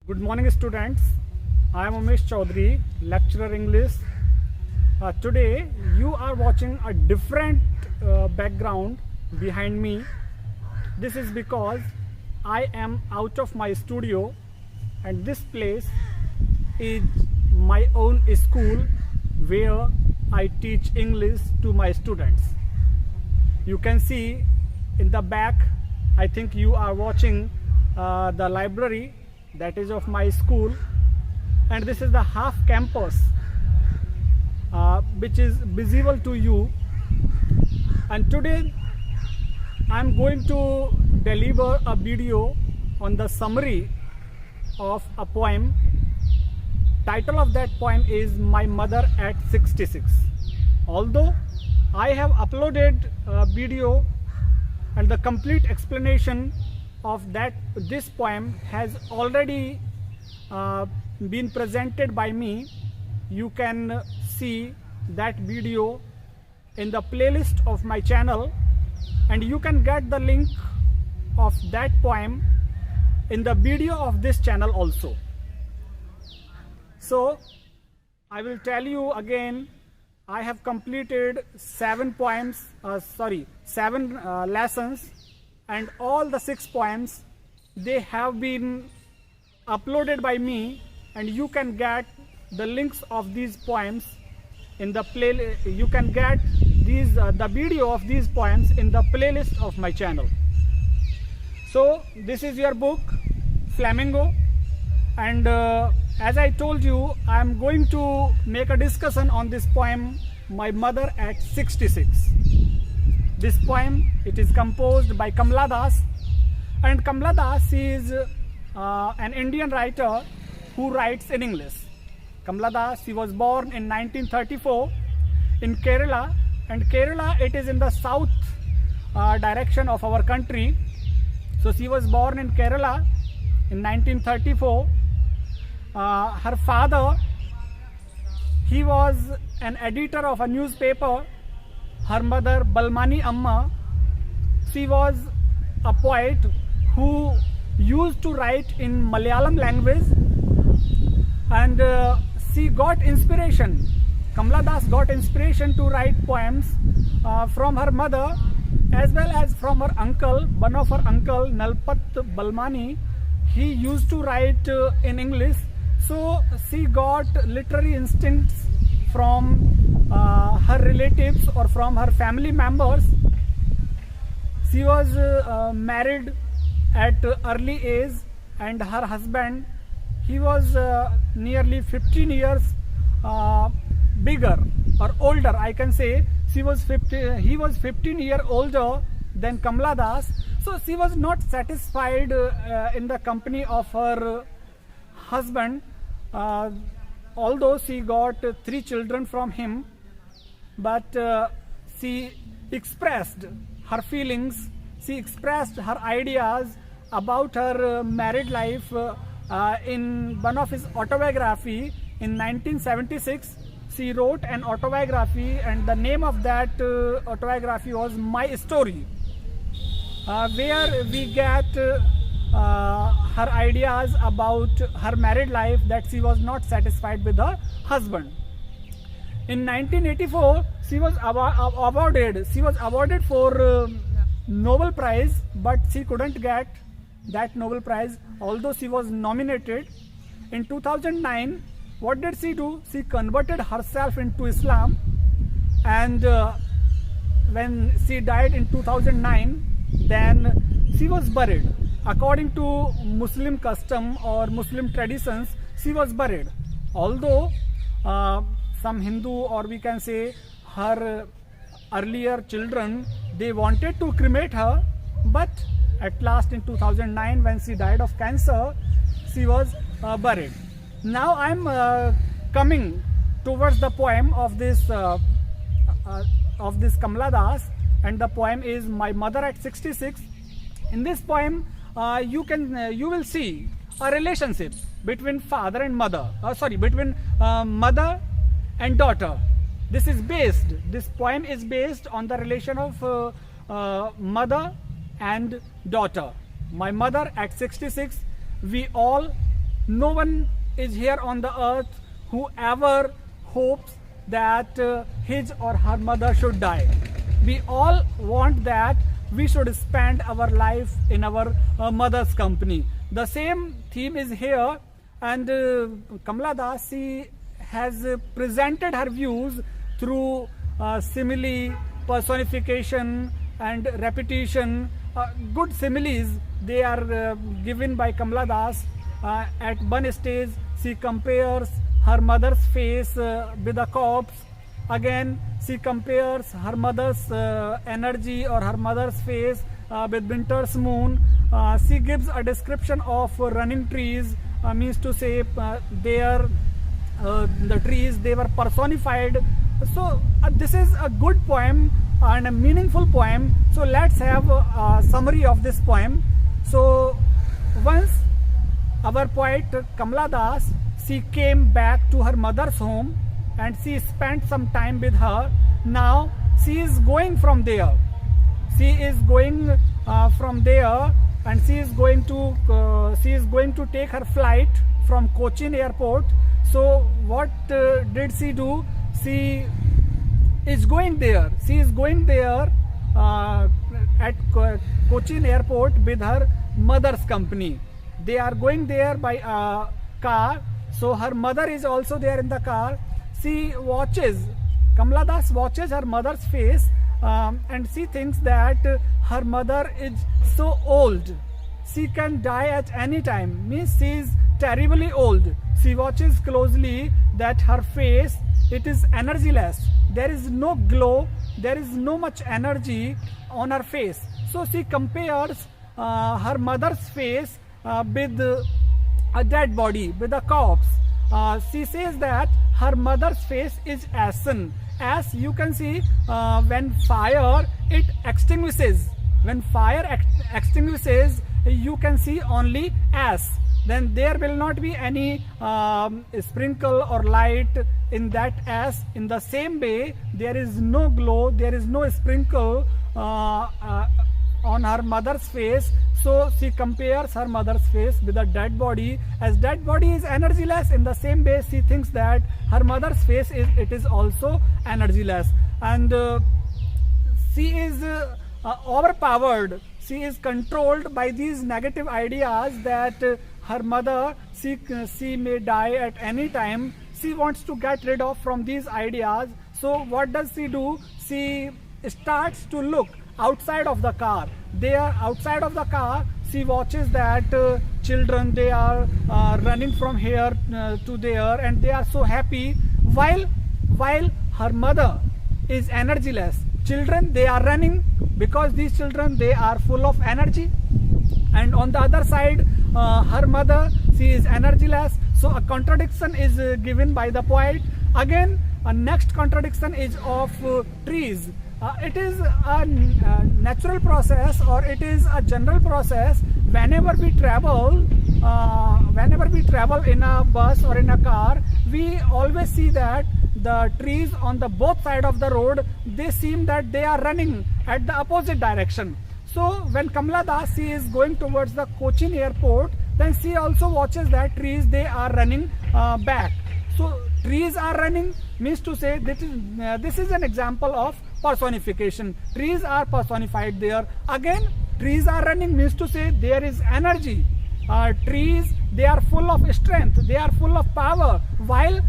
Good morning, students. I am Umesh Chaudhary, lecturer English. Today, you are watching a different background behind me. This is because I am out of my studio, and this place is my own school where I teach English to my students. You can see in the back, I think you are watching the library that is of my school, and this is the half campus which is visible to you. And today I am going to deliver a video on the summary of a poem. Title of that poem is My Mother at 66. Although I have uploaded a video and the complete explanation of this poem has already been presented by me. You can see that video in the playlist of my channel, and you can get the link of that poem in the video of this channel also. So I will tell you again, I have completed 7 lessons, and all the 6 poems, they have been uploaded by me, and you can get the links of these poems in the you can get the video of these poems in the playlist of my channel. So this is your book, Flamingo, and as I told you, I am going to make a discussion on this poem, My Mother at 66. This poem, it is composed by Kamala Das, and Kamala Das is an Indian writer who writes in English. Kamala Das, she was born in 1934 in Kerala, and Kerala, it is in the south direction of our country. So she was born in Kerala in 1934. Her father, he was an editor of a newspaper. Her mother, Balmani Amma, she was a poet who used to write in Malayalam language, and she got inspiration. Kamala Das got inspiration to write poems from her mother as well as from her uncle. One of her uncle, Nalpat Balmani, he used to write in English. So she got literary instincts from her relatives or from her family members. She was married at early age, and her husband, he was nearly 15 years bigger or older, I can say. He was 15 years older than Kamala Das. So she was not satisfied in the company of her husband, although she got 3 children from him. But she expressed her feelings, she expressed her ideas about her married life in one of his autobiography. In 1976, she wrote an autobiography, and the name of that autobiography was My Story, where we get her ideas about her married life, that she was not satisfied with her husband. In 1984, she was awarded for Nobel Prize, but she couldn't get that Nobel Prize, although she was nominated. In 2009, what did she do? She converted herself into Islam, and when she died in 2009, then she was buried. According to Muslim custom or Muslim traditions, she was buried. Although some Hindu, or we can say her earlier children, they wanted to cremate her, but at last in 2009, when she died of cancer, she was buried. Now I am coming towards the poem of this Kamala Das, and the poem is My Mother at 66. In this poem, you will see a relationship between father and mother. Between mother and daughter. This poem is based on the relation of mother and daughter. My mother at 66, we all no one is here on the earth who ever hopes that his or her mother should die. We all want that we should spend our life in our mother's company. The same theme is here, and Kamala Das, she has presented her views through simile, personification and repetition. Good similes they are given by Kamala Das. At one stage she compares her mother's face with a corpse. Again she compares her mother's energy or her mother's face with winter's moon. She gives a description of running trees, means to say the trees, they were personified. So this is a good poem and a meaningful poem. So let's have a summary of this poem. So once our poet Kamala Das, she came back to her mother's home and she spent some time with her. Now she is going from there. She is going from there, and she is going to take her flight from Cochin airport. So what did she do? She is going there. She is going there at Cochin airport with her mother's company. They are going there by a car. So her mother is also there in the car. She watches, Kamala Das watches her mother's face, and she thinks that her mother is so old. She can die at any time. Means she is terribly old. She watches closely that her face, it is energyless. There is no glow. There is no much energy on her face. So she compares her mother's face with a dead body, with a corpse. She says that her mother's face is ashen. As you can see, when fire it extinguishes. When fire extinguishes, you can see only ash. Then there will not be any sprinkle or light in that ash. In the same way, there is no glow, there is no sprinkle on her mother's face. So she compares her mother's face with a dead body. As dead body is energyless, in the same way she thinks that her mother's face is also energyless, and she is overpowered. She is controlled by these negative ideas that her mother, she may die at any time. She wants to get rid of from these ideas. So what does she do? She starts to look outside of the car. There, outside of the car, she watches that children, they are running from here to there, and they are so happy, while her mother is energyless. Children, they are running because these children, they are full of energy, and on the other side, her mother, she is energyless. So a contradiction is given by the poet. Again, a next contradiction is of trees. It is a natural process, or it is a general process. Whenever we travel in a bus or in a car, we always see that the trees on the both side of the road, they seem that they are running at the opposite direction. So when Kamala Das, she is going towards the Cochin airport, then she also watches that trees, they are running back. So trees are running, means to say this is an example of personification. Trees are personified there. Again, trees are running, means to say there is energy. Trees, they are full of strength, they are full of power, while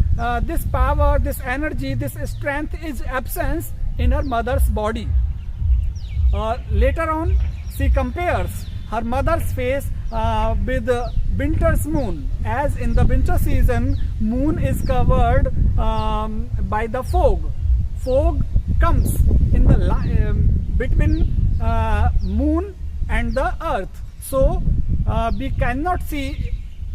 this power, this energy, this strength is absent in her mother's body. Later on, she compares her mother's face with the winter's moon. As in the winter season, moon is covered by the fog. Fog comes in the between moon and the earth. So we cannot see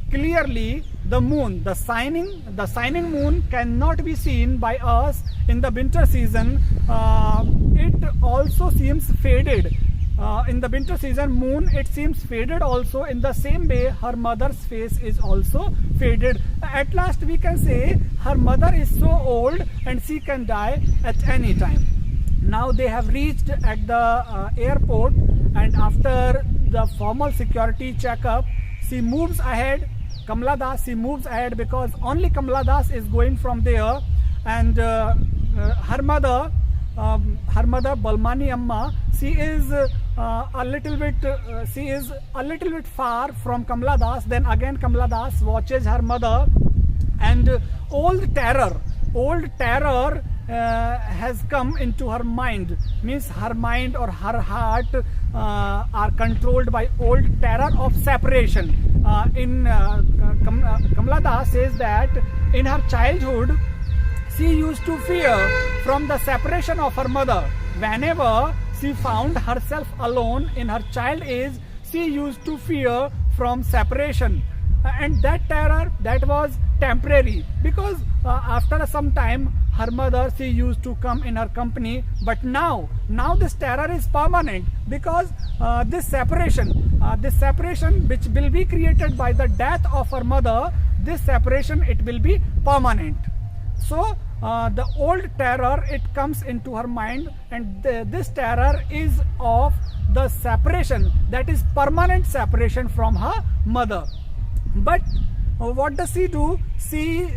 clearly the moon. The shining moon cannot be seen by us in the winter season. It also seems faded. In the winter season, moon, it seems faded also. In the same way, her mother's face is also faded. At last we can say her mother is so old and she can die at any time. Now they have reached at the airport, and after the formal security checkup, she moves ahead Kamala Das, she moves ahead because only Kamala Das is going from there, and her mother Balmani Amma, she is a little bit far from Kamala Das. Then again Kamala Das watches her mother, and old terror has come into her mind. Means her mind or her heart are controlled by old terror of separation. Kamala Das says that in her childhood she used to fear from the separation of her mother. Whenever she found herself alone in her child age, she used to fear from separation, and that terror, that was temporary, because after some time her mother, she used to come in her company. But now this terror is permanent, because this separation which will be created by the death of her mother, this separation, it will be permanent. So the old terror, it comes into her mind, and this terror is of the separation, that is permanent separation from her mother. But what does she do? She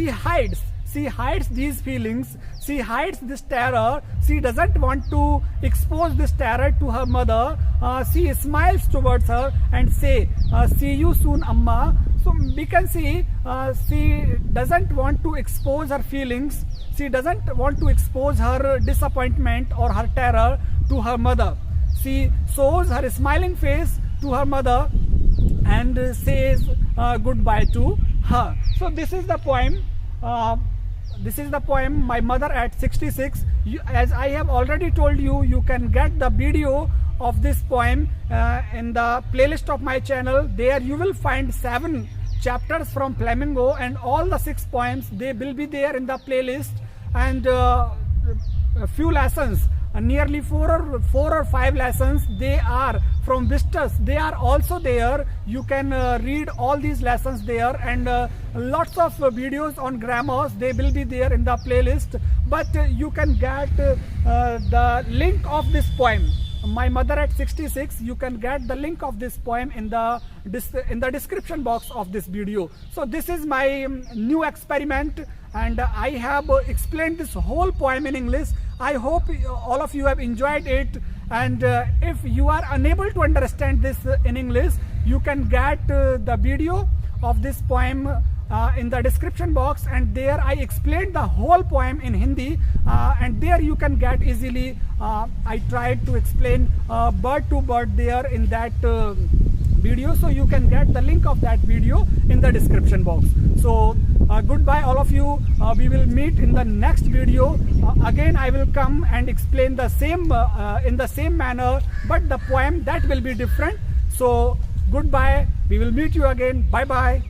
hides these feelings, she hides this terror. She doesn't want to expose this terror to her mother. She smiles towards her and say, see you soon, Amma. So we can see she doesn't want to expose her feelings. She doesn't want to expose her disappointment or her terror to her mother. She shows her smiling face to her mother and says goodbye to her. So this is the poem. My Mother at 66. As I have already told you, you can get the video of this poem in the playlist of my channel. There you will find 7 chapters from Flamingo, and all the 6 poems, they will be there in the playlist, and a few lessons, nearly 4 or 5 lessons, they are from Vistas. They are also there. You can read all these lessons there, and lots of videos on grammars, they will be there in the playlist. But you can get the link of this poem, My Mother at 66. You can get the link of this poem in the description box of this video. So this is my new experiment, and I have explained this whole poem in English. I hope all of you have enjoyed it, and if you are unable to understand this in English, you can get the video of this poem in the description box, and there I explained the whole poem in Hindi, and there you can get easily. I tried to explain word to word there in that video, so you can get the link of that video in the description box. So goodbye all of you. We will meet in the next video. Again I will come and explain the same in the same manner, but the poem, that will be different. So goodbye, we will meet you again. Bye bye.